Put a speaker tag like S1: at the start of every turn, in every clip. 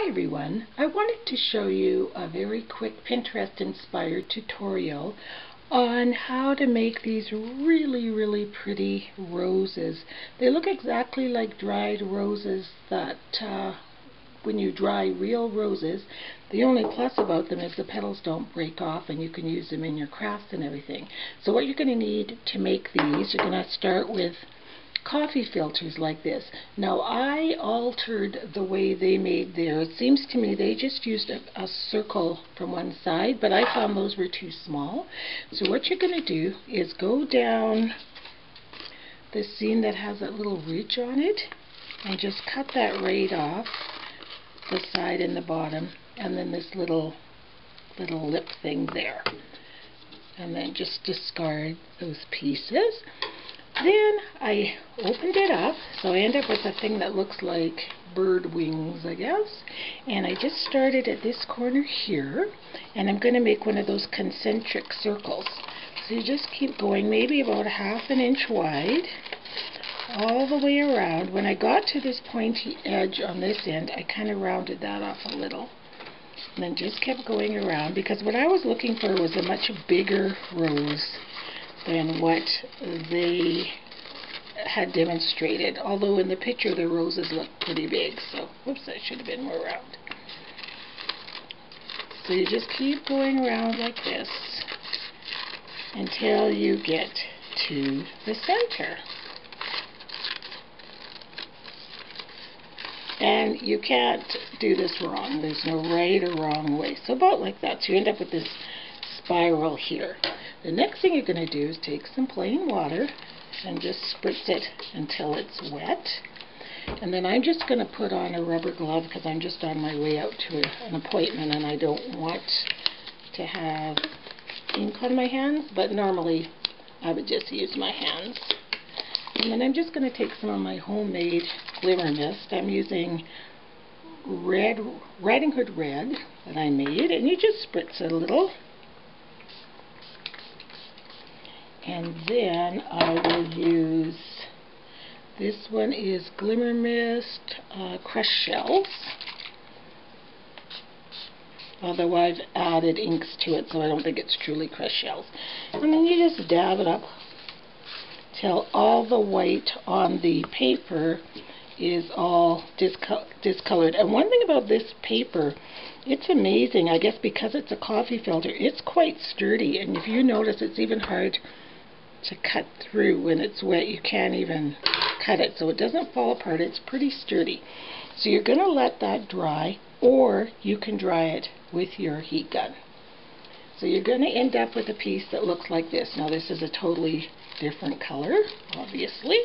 S1: Hi everyone, I wanted to show you a very quick Pinterest inspired tutorial on how to make these really pretty roses. They look exactly like dried roses that when you dry real roses, the only plus about them is the petals don't break off and you can use them in your crafts and everything. So what you're going to need to make these, you're going to start with coffee filters like this. Now I altered the way they made theirs. It seems to me they just used a circle from one side, but I found those were too small. So what you're going to do is go down the seam that has that little ridge on it and just cut that right off the side and the bottom, and then this little lip thing there, and then just discard those pieces. Then I opened it up, so I end up with a thing that looks like bird wings, I guess. And I just started at this corner here, and I'm going to make one of those concentric circles. So you just keep going, maybe about 1/2 inch wide, all the way around. When I got to this pointy edge on this end, I kind of rounded that off a little. And then just kept going around, because what I was looking for was a much bigger rose than what they had demonstrated, although in the picture the roses look pretty big. So whoops, that should have been more round. So you just keep going around like this until you get to the center. And you can't do this wrong. There's no right or wrong way. So about like that. So you end up with this spiral here. The next thing you're going to do is take some plain water and just spritz it until it's wet. And then I'm just going to put on a rubber glove because I'm just on my way out to an appointment and I don't want to have ink on my hands, but normally I would just use my hands. And then I'm just going to take some of my homemade Glimmer Mist. I'm using Riding Hood Red that I made, and you just spritz it a little. And then I will use, this one is Glimmer Mist Crushed Shells, although I've added inks to it, so I don't think it's truly crushed shells. And then you just dab it up till all the white on the paper is all discolored. And one thing about this paper, it's amazing, I guess because it's a coffee filter, it's quite sturdy, and if you notice, it's even hard to cut through when it's wet. You can't even cut it, so it doesn't fall apart. It's pretty sturdy. So you're going to let that dry, or you can dry it with your heat gun. So you're going to end up with a piece that looks like this. Now this is a totally different color, obviously,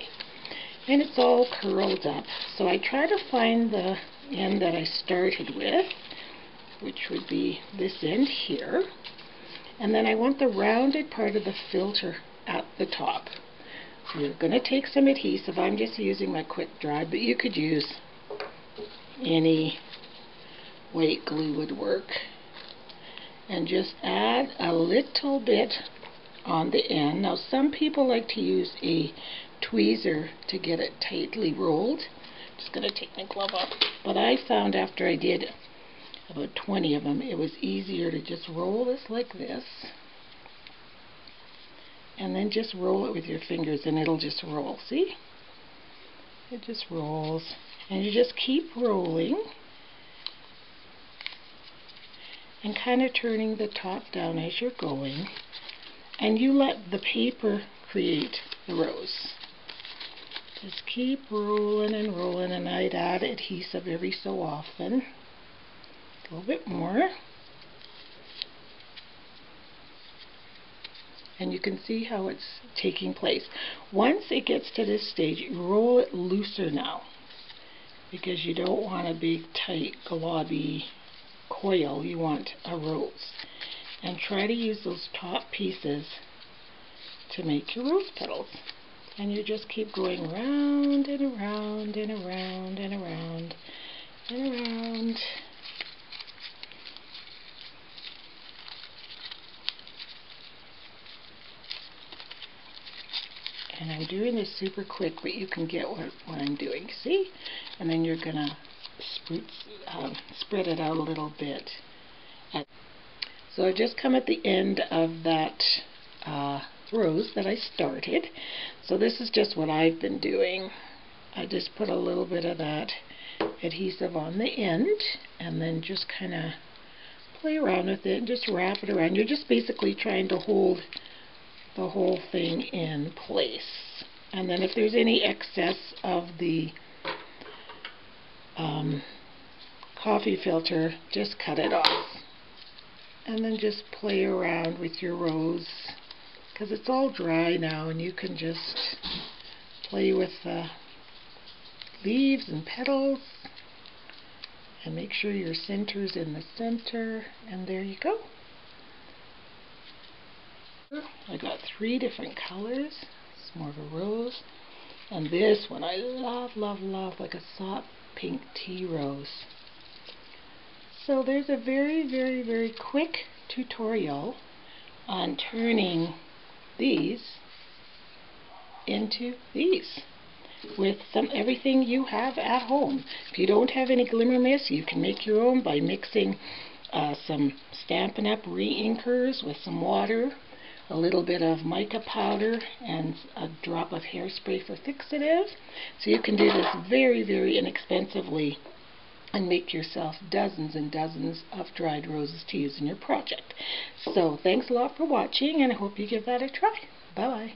S1: and it's all curled up. So I try to find the end that I started with, which would be this end here, and then I want the rounded part of the filter at the top. So you're going to take some adhesive. I'm just using my quick dry, but you could use any white glue would work. And just add a little bit on the end. Now some people like to use a tweezer to get it tightly rolled. Just going to take my glove off. But I found after I did about 20 of them, it was easier to just roll this like this, and then just roll it with your fingers and it'll just roll. See? It just rolls. And you just keep rolling and kind of turning the top down as you're going. And you let the paper create the rose. Just keep rolling and rolling, and I'd add adhesive every so often. A little bit more. And you can see how it's taking place. Once it gets to this stage, you roll it looser now, because you don't want a big, tight, globby coil. You want a rose. And try to use those top pieces to make your rose petals. And you just keep going around and around and around and around and around. And I'm doing this super quick, but you can get what I'm doing, see? And then you're going to spread it out a little bit. So I've just come at the end of that rose that I started. So this is just what I've been doing. I just put a little bit of that adhesive on the end and then just kind of play around with it and just wrap it around. You're just basically trying to hold the whole thing in place. And then if there's any excess of the coffee filter, just cut it off. And then just play around with your rose, because it's all dry now, and you can just play with the leaves and petals and make sure your center's in the center, and there you go. I got 3 different colors. It's more of a rose, and this one I love, love, love, like a soft pink tea rose. So there's a very, very, very quick tutorial on turning these into these with everything you have at home. If you don't have any Glimmer Mist, you can make your own by mixing some Stampin' Up! Re-inkers with some water, a little bit of mica powder, and a drop of hairspray for fixative. So you can do this very, very inexpensively and make yourself dozens and dozens of dried roses to use in your project. So thanks a lot for watching, and I hope you give that a try. Bye-bye.